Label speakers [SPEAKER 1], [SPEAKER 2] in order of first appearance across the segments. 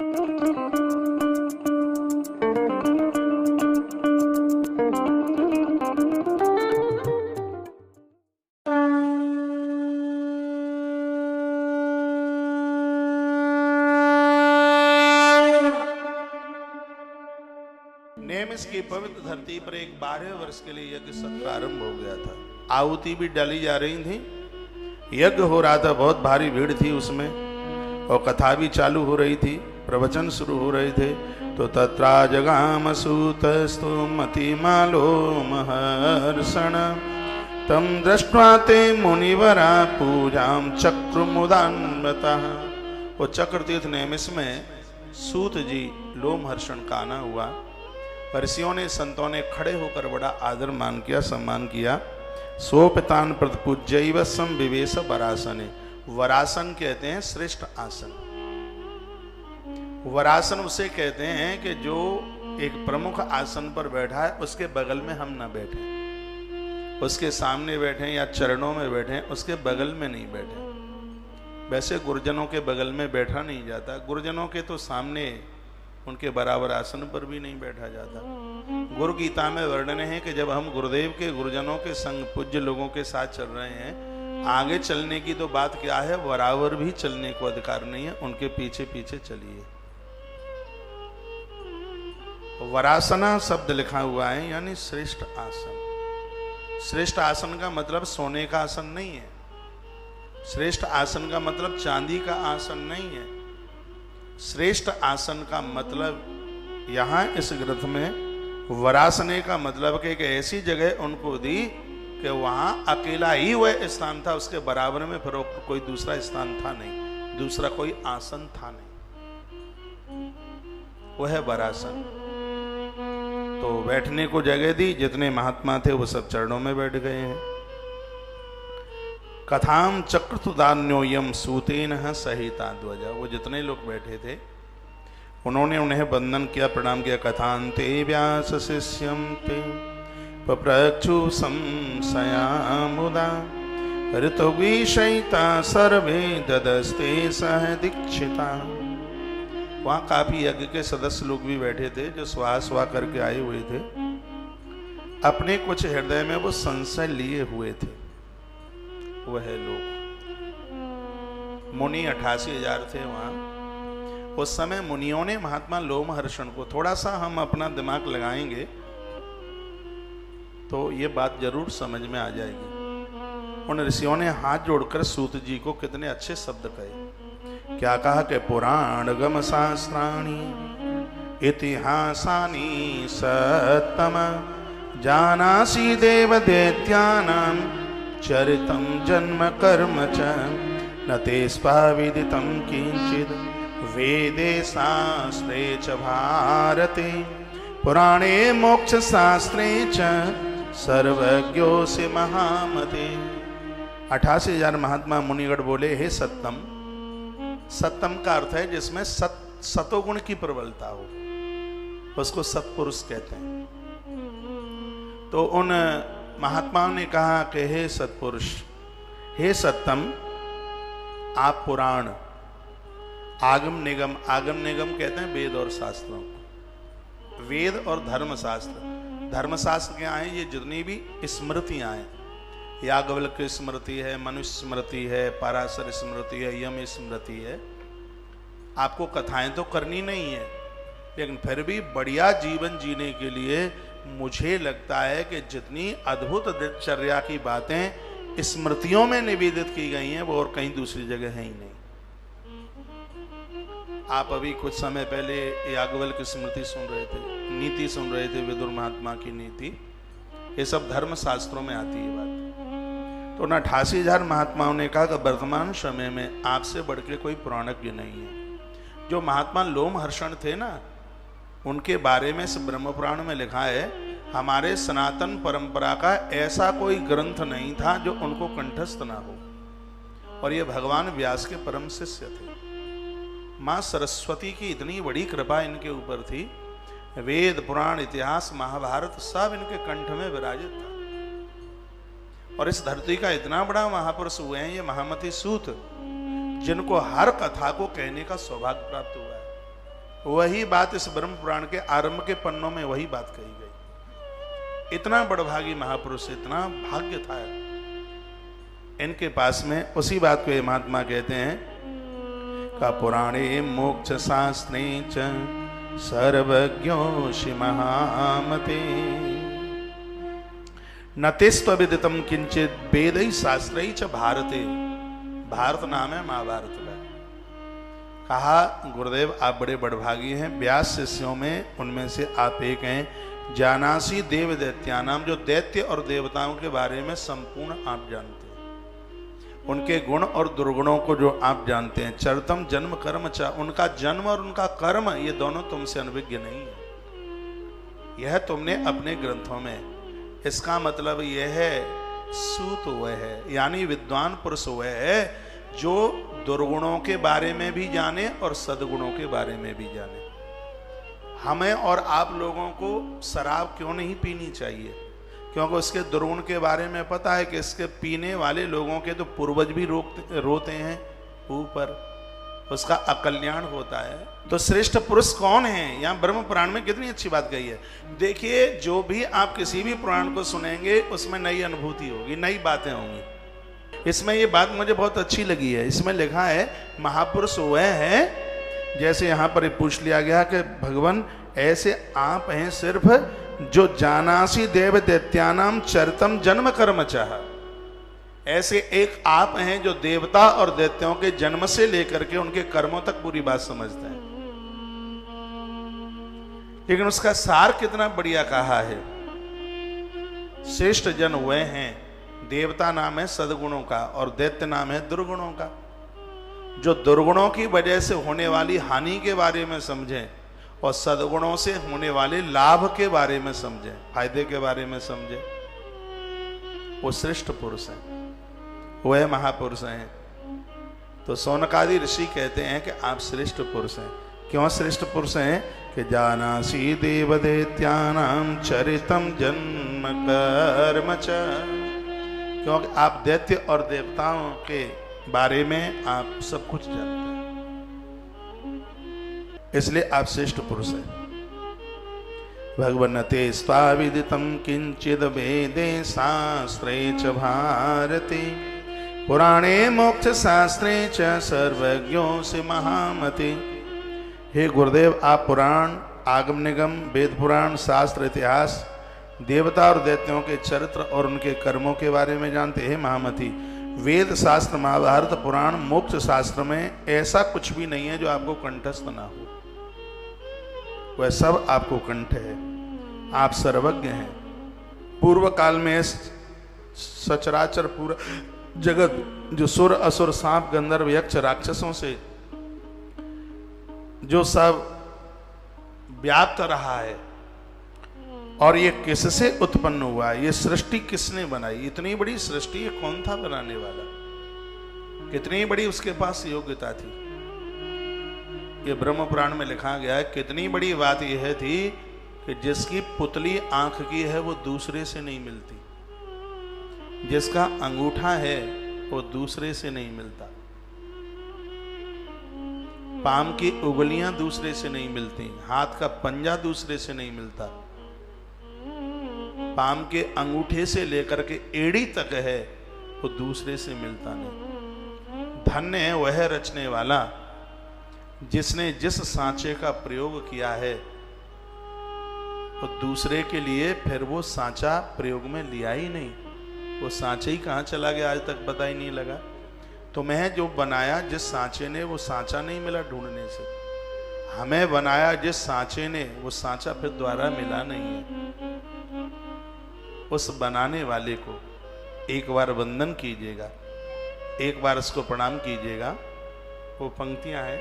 [SPEAKER 1] नेमिस की पवित्र धरती पर एक 12 वर्ष के लिए यज्ञ सत्र आरंभ हो गया था। आहुति भी डाली जा रही थी, यज्ञ हो रहा था, बहुत भारी भीड़ थी उसमें, और कथा भी चालू हो रही थी, प्रवचन शुरू हो रहे थे। तो तत्रा जगाम सूतस्तु मतिमालो महर्षण तम दृष्ट्वा ते मुनिवरा पूजाम चक्रमुदान्वतः। वो चक्रतीर्थ नेमिस में सूत जी लोमहर्षण का आना हुआ। ऋषियों ने, संतों ने खड़े होकर बड़ा आदर मान किया, सम्मान किया। सोपितान प्रतिपूज्यैव संविवेश वरासने। वरासन कहते हैं श्रेष्ठ आसन। वरासन उसे कहते हैं कि जो एक प्रमुख आसन पर बैठा है उसके बगल में हम ना बैठे, उसके सामने बैठे या चरणों में बैठे, उसके बगल में नहीं बैठे। वैसे गुरुजनों के बगल में बैठा नहीं जाता, गुरुजनों के तो सामने उनके बराबर आसन पर भी नहीं बैठा जाता। गुरु गीता में वर्णन है कि जब हम गुरुदेव के, गुरुजनों के संग, पूज्य लोगों के साथ चल रहे हैं, आगे चलने की तो बात क्या है, बराबर भी चलने को अधिकार नहीं है, उनके पीछे पीछे चलिए। वरासना शब्द लिखा हुआ है, यानी श्रेष्ठ आसन। श्रेष्ठ आसन का मतलब सोने का आसन नहीं है, श्रेष्ठ आसन का मतलब चांदी का आसन नहीं है। श्रेष्ठ आसन का मतलब यहां इस ग्रंथ में वरासने का मतलब कि एक ऐसी जगह उनको दी कि वहां अकेला ही वह स्थान था, उसके बराबर में फिर कोई दूसरा स्थान था नहीं, दूसरा कोई आसन था नहीं, वह है वरासन। तो बैठने को जगह दी, जितने महात्मा थे वो सब चरणों में बैठ गए हैं। कथाम चक्रतुदान्योयम सूतेन सहिता ध्वजा। वो जितने लोग बैठे थे उन्होंने उन्हें वंदन किया, प्रणाम किया। कथांते व्यास शिष्यम ते पप्रक्षु संशयामुदा ऋतुविषयिता सर्वे ददस्ते सह दीक्षिता। वहां काफी यज्ञ के सदस्य लोग भी बैठे थे जो स्वाहा स्वाहा करके आए हुए थे, अपने कुछ हृदय में वो संशय लिए हुए थे। वह लोग मुनि 88,000 थे वहां। उस समय मुनियों ने महात्मा लोमहर्षण को, थोड़ा सा हम अपना दिमाग लगाएंगे तो ये बात जरूर समझ में आ जाएगी। उन ऋषियों ने हाथ जोड़कर सूत जी को कितने अच्छे शब्द कहे। क्या कहा कि पुराण गम शास्त्राणि इतिहासानि सत्तम जानासि देव दैत्यानां चरितं जन्म कर्म च न ते स्पाविदितं किंचिद वेदे शास्त्रे च भारते पुराणे मोक्ष शास्त्रे च सर्वज्ञोऽसि महामते। 88,000 महात्मा मुनिगण बोले, हे सत्तम। सत्तम का अर्थ है जिसमें सतोगुण की प्रबलता हो, उसको सत्पुरुष कहते हैं। तो उन महात्माओं ने कहा कि हे सत्पुरुष, हे सत्तम, आप पुराण, आगम निगम, आगम निगम कहते हैं वेद और शास्त्रों को, वेद और धर्मशास्त्र। धर्मशास्त्र क्या है? ये जितनी भी स्मृतियां हैं, याज्ञवल्क्य की स्मृति है, मनुष्य स्मृति है, पराशर स्मृति है, यम स्मृति है। आपको कथाएं तो करनी नहीं है, लेकिन फिर भी बढ़िया जीवन जीने के लिए मुझे लगता है कि जितनी अद्भुत दिनचर्या की बातें स्मृतियों में निवेदित की गई हैं वो और कहीं दूसरी जगह है ही नहीं। आप अभी कुछ समय पहले याज्ञवल्क्य की स्मृति सुन रहे थे, नीति सुन रहे थे, विदुर महात्मा की नीति। ये सब धर्म शास्त्रों में आती है बात। तो 88,000 महात्माओं ने कहा कि वर्तमान समय में आपसे बढ़ के कोई पुराणज्ञ नहीं है। जो महात्मा लोमहर्षण थे ना, उनके बारे में इस ब्रह्म पुराण में लिखा है, हमारे सनातन परंपरा का ऐसा कोई ग्रंथ नहीं था जो उनको कंठस्थ ना हो। और ये भगवान व्यास के परम शिष्य थे। माँ सरस्वती की इतनी बड़ी कृपा इनके ऊपर थी, वेद पुराण इतिहास महाभारत सब इनके कंठ में विराजित था। और इस धरती का इतना बड़ा महापुरुष हुए हैं ये महामती सूत, जिनको हर कथा को कहने का सौभाग्य प्राप्त हुआ है। वही बात इस ब्रह्म पुराण के आरंभ के पन्नों में वही बात कही गई। इतना बड़भागी महापुरुष, इतना भाग्य था इनके पास में। उसी बात को ये महात्मा कहते हैं का पुराणे मोक्ष शास्त्रे च सर्वज्ञोषि महामते नतेस्त्वविदितं किंचित वेदै शास्त्रै च भारते। भारत नाम है महाभारत का। कहा गुरुदेव आप बड़े बड़भागी हैं, व्यास शिष्यों में उनमें से आप एक हैं। जानासी देव दैत्यानाम, जो दैत्य और देवताओं के बारे में संपूर्ण आप जानते हैं, उनके गुण और दुर्गुणों को जो आप जानते हैं। चरतम जन्म कर्म चा, उनका जन्म और उनका कर्म ये दोनों तुमसे अनभिज्ञ नहीं है, यह तुमने अपने ग्रंथों में। इसका मतलब यह है सूत वह है, यानी विद्वान पुरुष वह है जो दुर्गुणों के बारे में भी जाने और सद्गुणों के बारे में भी जाने। हमें और आप लोगों को शराब क्यों नहीं पीनी चाहिए? क्योंकि उसके दुर्गुण के बारे में पता है कि इसके पीने वाले लोगों के तो पूर्वज भी रोते हैं ऊपर, उसका अकल्याण होता है। तो श्रेष्ठ पुरुष कौन है? यहाँ ब्रह्म पुराण में कितनी अच्छी बात कही है। देखिए, जो भी आप किसी भी पुराण को सुनेंगे उसमें नई अनुभूति होगी, नई बातें होंगी। इसमें ये बात मुझे बहुत अच्छी लगी है। इसमें लिखा है महापुरुष वह है, जैसे यहाँ पर पूछ लिया गया कि भगवान ऐसे आप हैं सिर्फ जो जानासी देव दैत्यानाम चरितम जन्म कर्म चाह। ऐसे एक आप हैं जो देवता और दैत्यों के जन्म से लेकर के उनके कर्मों तक पूरी बात समझते हैं। लेकिन उसका सार कितना बढ़िया कहा है। श्रेष्ठ जन वह हैं, देवता नाम है सद्गुणों का और दैत्य नाम है दुर्गुणों का, जो दुर्गुणों की वजह से होने वाली हानि के बारे में समझें और सद्गुणों से होने वाले लाभ के बारे में समझें, फायदे के बारे में समझें। वो श्रेष्ठ पुरुष हैं, वह महापुरुष हैं। तो सौनकादि ऋषि कहते हैं कि आप श्रेष्ठ पुरुष हैं। क्यों श्रेष्ठ पुरुष हैं? कि जानासी देव दैत्यानाम चरितम जन्म कर्म च, क्योंकि आप दैत्य और देवताओं के बारे में आप सब कुछ जानते हैं, इसलिए आप श्रेष्ठ पुरुष हैं। भगवन्ते स्वाविदितं किंचिद वेदे शास्त्रे च भारते पुराणे मोक्ष शास्त्रे च सर्वज्ञोऽसि महामते। हे गुरुदेव, आप पुराण, आगम निगम, वेद पुराण, शास्त्र, इतिहास, देवता और दैत्यों के चरित्र और उनके कर्मों के बारे में जानते हैं महामती। वेद शास्त्र, महाभारत, पुराण, मोक्ष शास्त्र में ऐसा कुछ भी नहीं है जो आपको कंठस्थ ना हो, वह सब आपको कंठ है। आप सर्वज्ञ हैं। पूर्व काल में सचराचर पूरा जगत जो सुर असुर सांप गंधर्व यक्ष राक्षसों से जो सब व्याप्त रहा है, और ये किससे उत्पन्न हुआ, ये सृष्टि किसने बनाई? इतनी बड़ी सृष्टि ये कौन था बनाने वाला? कितनी बड़ी उसके पास योग्यता थी? ये ब्रह्म पुराण में लिखा गया है। कितनी बड़ी बात यह थी कि जिसकी पुतली आंख की है वो दूसरे से नहीं मिलती, जिसका अंगूठा है वो दूसरे से नहीं मिलता, पाम की उंगलियां दूसरे से नहीं मिलती, हाथ का पंजा दूसरे से नहीं मिलता, पाम के अंगूठे से लेकर के एड़ी तक है वो दूसरे से मिलता नहीं। धन्य है वह रचने वाला जिसने जिस सांचे का प्रयोग किया है वो दूसरे के लिए फिर वो सांचा प्रयोग में लिया ही नहीं। वो सांचे ही कहाँ चला गया आज तक पता ही नहीं लगा। तुम्हें जो बनाया जिस सांचे ने वो सांचा नहीं मिला ढूंढने से, हमें बनाया जिस सांचे ने वो सांचा फिर द्वारा मिला नहीं है। उस बनाने वाले को एक बार वंदन कीजिएगा, एक बार उसको प्रणाम कीजिएगा। वो पंक्तियां हैं,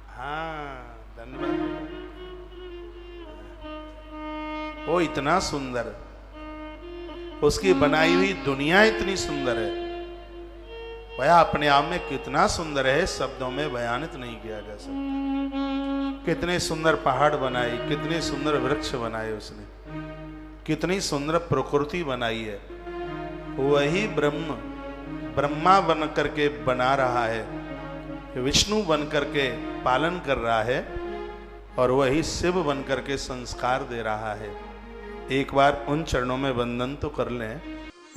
[SPEAKER 1] हाँ धन्यवाद। वो इतना सुंदर, उसकी बनाई हुई दुनिया इतनी सुंदर है, वह अपने आप में कितना सुंदर है, शब्दों में बयानित नहीं किया जा सकता। कितने सुंदर पहाड़ बनाए, कितने सुंदर वृक्ष बनाए उसने, कितनी सुंदर प्रकृति बनाई है। वही ब्रह्म ब्रह्मा बन करके बना रहा है, विष्णु बन करके पालन कर रहा है, और वही शिव बन करके संस्कार दे रहा है। एक बार उन चरणों में वंदन तो कर लें।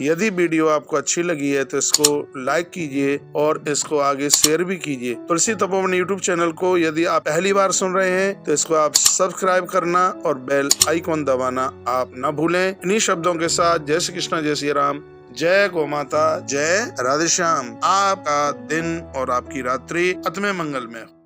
[SPEAKER 2] यदि वीडियो आपको अच्छी लगी है तो इसको लाइक कीजिए और इसको आगे शेयर भी कीजिए। तुलसी तपोवन यूट्यूब चैनल को यदि आप पहली बार सुन रहे हैं तो इसको आप सब्सक्राइब करना और बेल आइकॉन दबाना आप न भूलें। इन्हीं शब्दों के साथ जय श्री कृष्ण, जय श्री राम, जय गौ माता, जय राधे श्याम। आपका दिन और आपकी रात्रि अतमे मंगल में हो।